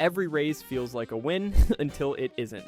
Every raise feels like a win until it isn't.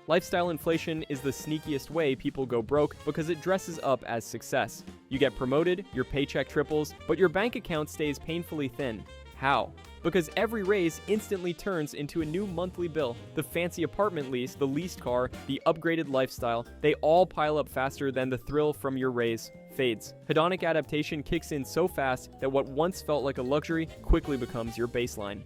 Lifestyle inflation is the sneakiest way people go broke because it dresses up as success. You get promoted, your paycheck triples, but your bank account stays painfully thin. How? Because every raise instantly turns into a new monthly bill. The fancy apartment lease, the leased car, the upgraded lifestyle, they all pile up faster than the thrill from your raise fades. Hedonic adaptation kicks in so fast that what once felt like a luxury quickly becomes your baseline.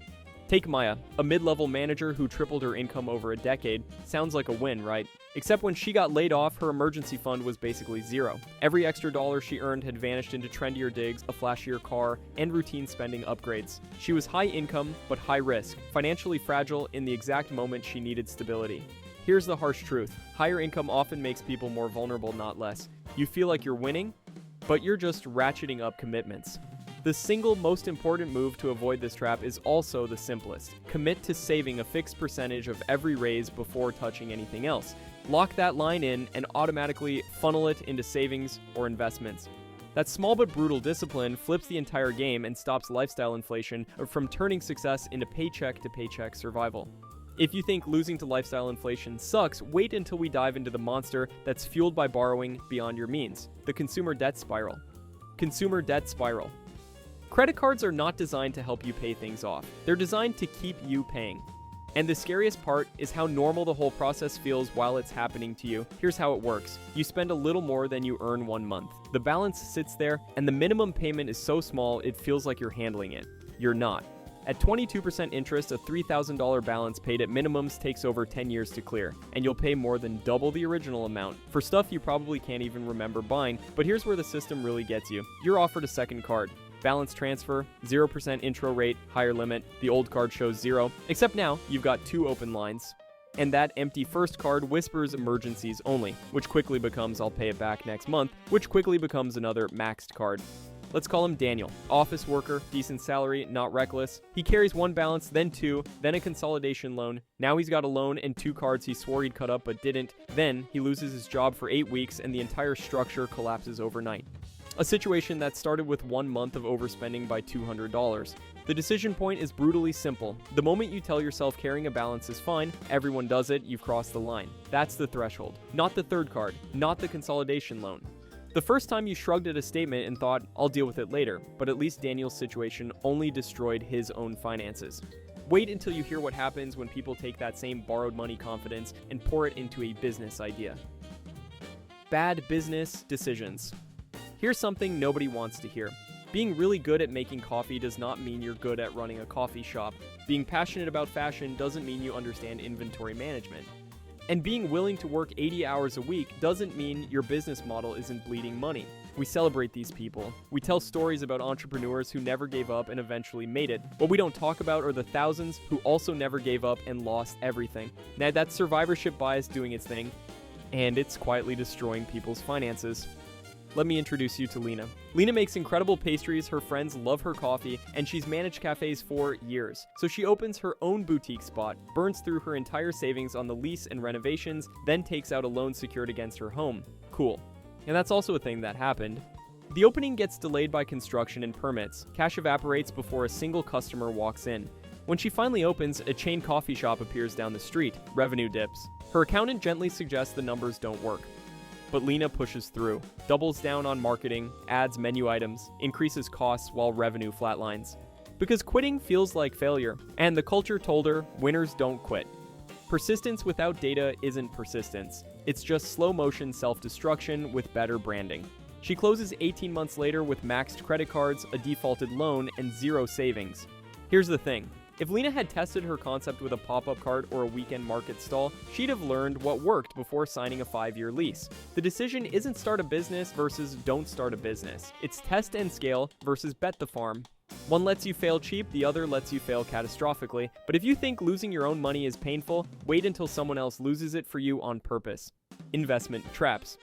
Take Maya, a mid-level manager who tripled her income over a decade. Sounds like a win, right? Except when she got laid off, her emergency fund was basically zero. Every extra dollar she earned had vanished into trendier digs, a flashier car, and routine spending upgrades. She was high income, but high risk, financially fragile in the exact moment she needed stability. Here's the harsh truth. Higher income often makes people more vulnerable, not less. You feel like you're winning, but you're just ratcheting up commitments. The single most important move to avoid this trap is also the simplest. Commit to saving a fixed percentage of every raise before touching anything else. Lock that line in and automatically funnel it into savings or investments. That small but brutal discipline flips the entire game and stops lifestyle inflation from turning success into paycheck-to-paycheck survival. If you think losing to lifestyle inflation sucks, wait until we dive into the monster that's fueled by borrowing beyond your means, the consumer debt spiral. Consumer debt spiral. Credit cards are not designed to help you pay things off. They're designed to keep you paying. And the scariest part is how normal the whole process feels while it's happening to you. Here's how it works. You spend a little more than you earn 1 month. The balance sits there, and the minimum payment is so small it feels like you're handling it. You're not. At 22% interest, a $3,000 balance paid at minimums takes over 10 years to clear, and you'll pay more than double the original amount for stuff you probably can't even remember buying. But here's where the system really gets you. You're offered a second card. Balance transfer, 0% intro rate, higher limit. The old card shows 0, except now you've got 2 open lines. And that empty first card whispers emergencies only, which quickly becomes I'll pay it back next month, which quickly becomes another maxed card. Let's call him Daniel. Office worker, decent salary, not reckless. He carries 1 balance, then 2, then a consolidation loan. Now he's got a loan and 2 cards he swore he'd cut up but didn't. Then he loses his job for 8 weeks and the entire structure collapses overnight. A situation that started with 1 month of overspending by $200. The decision point is brutally simple. The moment you tell yourself carrying a balance is fine, everyone does it, you've crossed the line. That's the threshold. Not the third card, not the consolidation loan. The first time you shrugged at a statement and thought, I'll deal with it later, but at least Daniel's situation only destroyed his own finances. Wait until you hear what happens when people take that same borrowed money confidence and pour it into a business idea. Bad business decisions. Here's something nobody wants to hear. Being really good at making coffee does not mean you're good at running a coffee shop. Being passionate about fashion doesn't mean you understand inventory management. And being willing to work 80 hours a week doesn't mean your business model isn't bleeding money. We celebrate these people. We tell stories about entrepreneurs who never gave up and eventually made it. What we don't talk about are the thousands who also never gave up and lost everything. Now that's survivorship bias doing its thing, and it's quietly destroying people's finances. Let me introduce you to Lena. Lena makes incredible pastries, her friends love her coffee, and she's managed cafes for years. So she opens her own boutique spot, burns through her entire savings on the lease and renovations, then takes out a loan secured against her home. Cool. And that's also a thing that happened. The opening gets delayed by construction and permits. Cash evaporates before a single customer walks in. When she finally opens, a chain coffee shop appears down the street. Revenue dips. Her accountant gently suggests the numbers don't work. But Lena pushes through, doubles down on marketing, adds menu items, increases costs while revenue flatlines. Because quitting feels like failure, and the culture told her, winners don't quit. Persistence without data isn't persistence. It's just slow motion self-destruction with better branding. She closes 18 months later with maxed credit cards, a defaulted loan, and 0 savings. Here's the thing. If Lena had tested her concept with a pop-up cart or a weekend market stall, she'd have learned what worked before signing a 5-year lease. The decision isn't start a business versus don't start a business. It's test and scale versus bet the farm. One lets you fail cheap, the other lets you fail catastrophically. But if you think losing your own money is painful, wait until someone else loses it for you on purpose. Investment traps.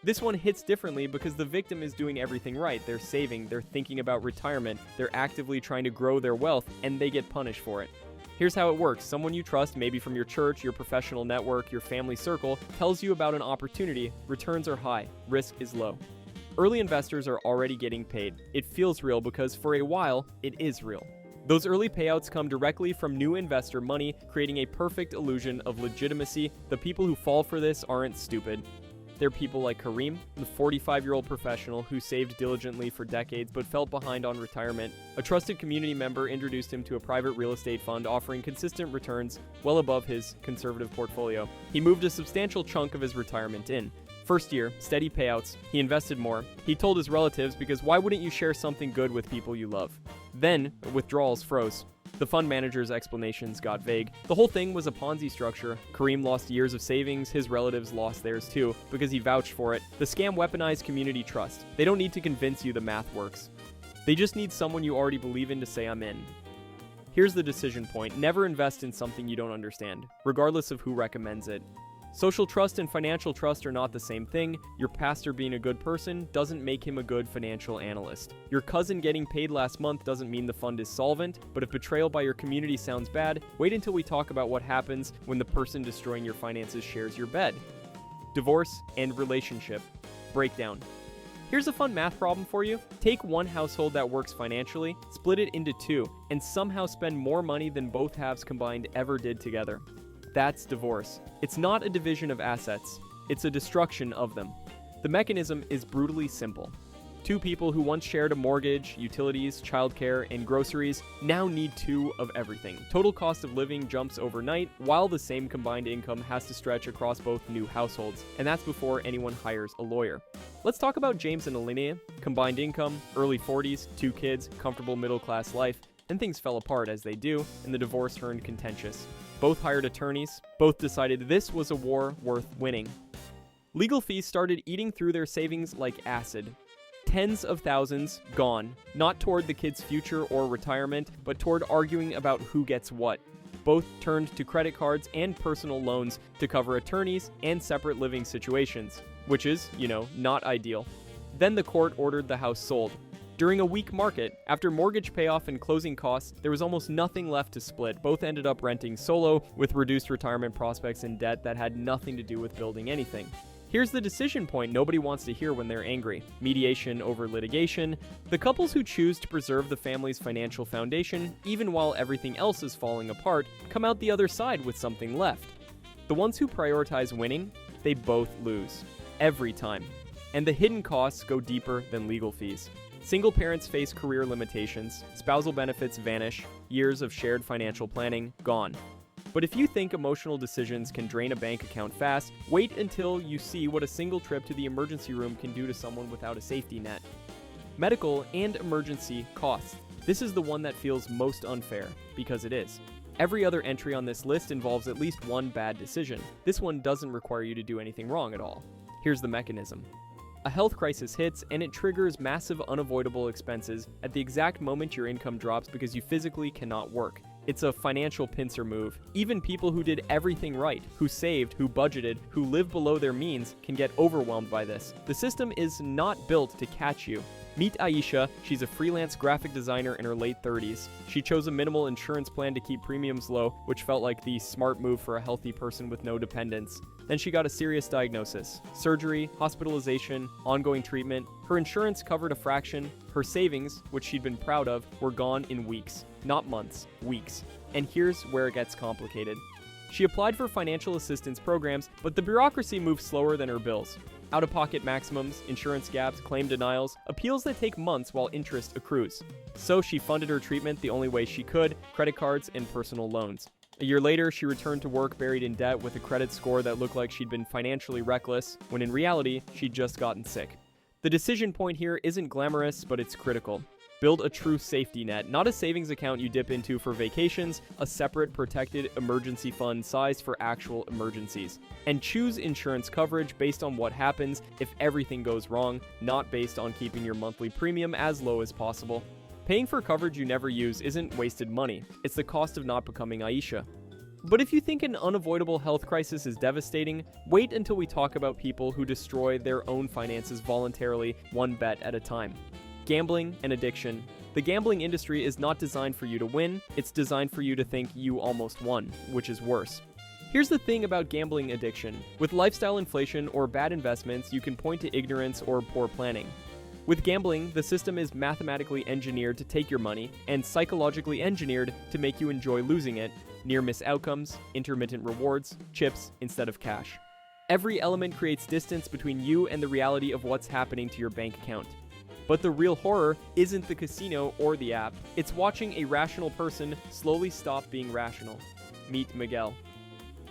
This one hits differently because the victim is doing everything right. They're saving, they're thinking about retirement, they're actively trying to grow their wealth, and they get punished for it. Here's how it works. Someone you trust, maybe from your church, your professional network, your family circle, tells you about an opportunity. Returns are high, risk is low. Early investors are already getting paid. It feels real because for a while, it is real. Those early payouts come directly from new investor money, creating a perfect illusion of legitimacy. The people who fall for this aren't stupid. They're people like Kareem, the 45-year-old professional who saved diligently for decades but felt behind on retirement. A trusted community member introduced him to a private real estate fund offering consistent returns well above his conservative portfolio. He moved a substantial chunk of his retirement in. First year, steady payouts. He invested more. He told his relatives because why wouldn't you share something good with people you love? Then, withdrawals froze. The fund manager's explanations got vague. The whole thing was a Ponzi structure. Kareem lost years of savings, his relatives lost theirs too, because he vouched for it. The scam weaponized community trust. They don't need to convince you the math works. They just need someone you already believe in to say I'm in. Here's the decision point. Never invest in something you don't understand, regardless of who recommends it. Social trust and financial trust are not the same thing. Your pastor being a good person doesn't make him a good financial analyst. Your cousin getting paid last month doesn't mean the fund is solvent, but if betrayal by your community sounds bad, wait until we talk about what happens when the person destroying your finances shares your bed. Divorce and relationship breakdown. Here's a fun math problem for you. Take one household that works financially, split it into two, and somehow spend more money than both halves combined ever did together. That's divorce. It's not a division of assets, it's a destruction of them. The mechanism is brutally simple. Two people who once shared a mortgage, utilities, childcare, and groceries now need two of everything. Total cost of living jumps overnight, while the same combined income has to stretch across both new households, and that's before anyone hires a lawyer. Let's talk about James and Alinea. Combined income, early 40s, 2 kids, comfortable middle-class life. Then things fell apart as they do, and the divorce turned contentious. Both hired attorneys. Both decided this was a war worth winning. Legal fees started eating through their savings like acid. Tens of thousands gone, not toward the kids' future or retirement, but toward arguing about who gets what. Both turned to credit cards and personal loans to cover attorneys and separate living situations, which is, not ideal. Then the court ordered the house sold. During a weak market, after mortgage payoff and closing costs, there was almost nothing left to split. Both ended up renting solo with reduced retirement prospects and debt that had nothing to do with building anything. Here's the decision point nobody wants to hear when they're angry. Mediation over litigation. The couples who choose to preserve the family's financial foundation, even while everything else is falling apart, come out the other side with something left. The ones who prioritize winning, they both lose. Every time. And the hidden costs go deeper than legal fees. Single parents face career limitations, spousal benefits vanish, years of shared financial planning gone. But if you think emotional decisions can drain a bank account fast, wait until you see what a single trip to the emergency room can do to someone without a safety net. Medical and emergency costs. This is the one that feels most unfair, because it is. Every other entry on this list involves at least one bad decision. This one doesn't require you to do anything wrong at all. Here's the mechanism. A health crisis hits, and it triggers massive unavoidable expenses at the exact moment your income drops because you physically cannot work. It's a financial pincer move. Even people who did everything right, who saved, who budgeted, who live below their means, can get overwhelmed by this. The system is not built to catch you. Meet Aisha. She's a freelance graphic designer in her late 30s. She chose a minimal insurance plan to keep premiums low, which felt like the smart move for a healthy person with no dependents. Then she got a serious diagnosis. Surgery, hospitalization, ongoing treatment. Her insurance covered a fraction. Her savings, which she'd been proud of, were gone in weeks. Not months, weeks. And here's where it gets complicated. She applied for financial assistance programs, but the bureaucracy moved slower than her bills. Out-of-pocket maximums, insurance gaps, claim denials, appeals that take months while interest accrues. So she funded her treatment the only way she could, credit cards and personal loans. A year later, she returned to work buried in debt with a credit score that looked like she'd been financially reckless, when in reality, she'd just gotten sick. The decision point here isn't glamorous, but it's critical. Build a true safety net, not a savings account you dip into for vacations, a separate protected emergency fund sized for actual emergencies. And choose insurance coverage based on what happens if everything goes wrong, not based on keeping your monthly premium as low as possible. Paying for coverage you never use isn't wasted money, it's the cost of not becoming Aisha. But if you think an unavoidable health crisis is devastating, wait until we talk about people who destroy their own finances voluntarily, one bet at a time. Gambling and addiction. The gambling industry is not designed for you to win, it's designed for you to think you almost won, which is worse. Here's the thing about gambling addiction. With lifestyle inflation or bad investments, you can point to ignorance or poor planning. With gambling, the system is mathematically engineered to take your money and psychologically engineered to make you enjoy losing it, near-miss outcomes, intermittent rewards, chips instead of cash. Every element creates distance between you and the reality of what's happening to your bank account. But the real horror isn't the casino or the app. It's watching a rational person slowly stop being rational. Meet Miguel.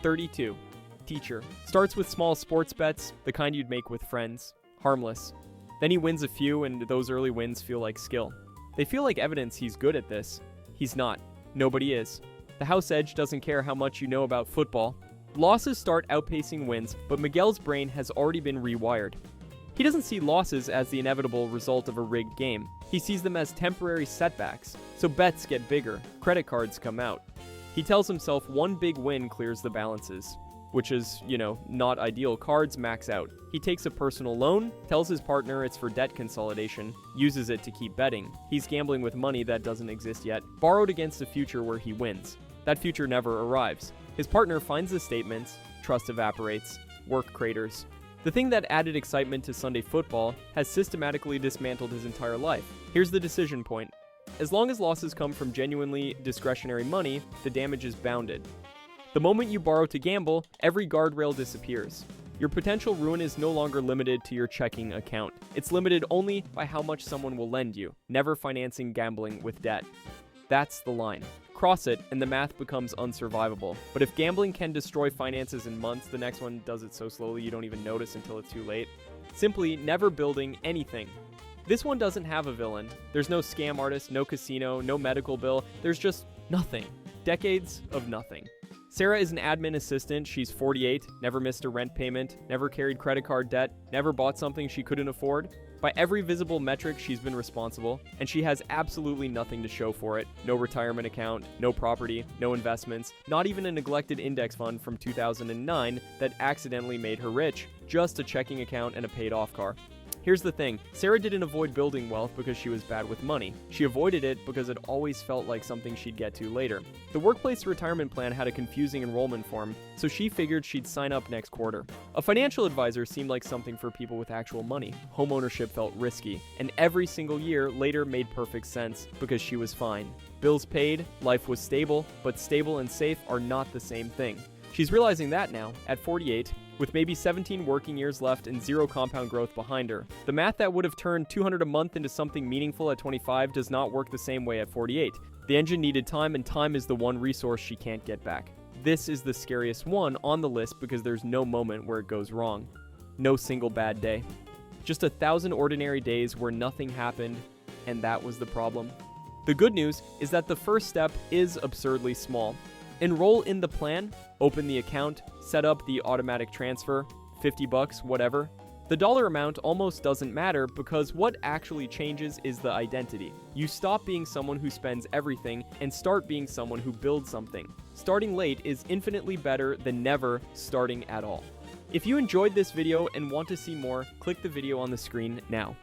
32. Teacher. Starts with small sports bets, the kind you'd make with friends. Harmless. Then he wins a few, and those early wins feel like skill. They feel like evidence he's good at this. He's not. Nobody is. The house edge doesn't care how much you know about football. Losses start outpacing wins, but Miguel's brain has already been rewired. He doesn't see losses as the inevitable result of a rigged game. He sees them as temporary setbacks, so bets get bigger, credit cards come out. He tells himself one big win clears the balances, which is, not ideal. Cards max out. He takes a personal loan, tells his partner it's for debt consolidation, uses it to keep betting. He's gambling with money that doesn't exist yet, borrowed against a future where he wins. That future never arrives. His partner finds the statements, trust evaporates, work craters. The thing that added excitement to Sunday football has systematically dismantled his entire life. Here's the decision point. As long as losses come from genuinely discretionary money, the damage is bounded. The moment you borrow to gamble, every guardrail disappears. Your potential ruin is no longer limited to your checking account. It's limited only by how much someone will lend you, never financing gambling with debt. That's the line. Cross it, and the math becomes unsurvivable. But if gambling can destroy finances in months, the next one does it so slowly you don't even notice until it's too late. Simply never building anything. This one doesn't have a villain. There's no scam artist, no casino, no medical bill. There's just nothing. Decades of nothing. Sarah is an admin assistant. She's 48, never missed a rent payment, never carried credit card debt, never bought something she couldn't afford. By every visible metric, she's been responsible, and she has absolutely nothing to show for it. No retirement account, no property, no investments, not even a neglected index fund from 2009 that accidentally made her rich, just a checking account and a paid-off car. Here's the thing, Sarah didn't avoid building wealth because she was bad with money. She avoided it because it always felt like something she'd get to later. The workplace retirement plan had a confusing enrollment form, so she figured she'd sign up next quarter. A financial advisor seemed like something for people with actual money. Homeownership felt risky, and every single year later made perfect sense because she was fine. Bills paid, life was stable, but stable and safe are not the same thing. She's realizing that now, at 48, with maybe 17 working years left and zero compound growth behind her. The math that would have turned $200 a month into something meaningful at 25 does not work the same way at 48. The engine needed time, and time is the one resource she can't get back. This is the scariest one on the list because there's no moment where it goes wrong. No single bad day. Just 1,000 ordinary days where nothing happened, and that was the problem. The good news is that the first step is absurdly small. Enroll in the plan, open the account, set up the automatic transfer, $50, whatever. The dollar amount almost doesn't matter because what actually changes is the identity. You stop being someone who spends everything and start being someone who builds something. Starting late is infinitely better than never starting at all. If you enjoyed this video and want to see more, click the video on the screen now.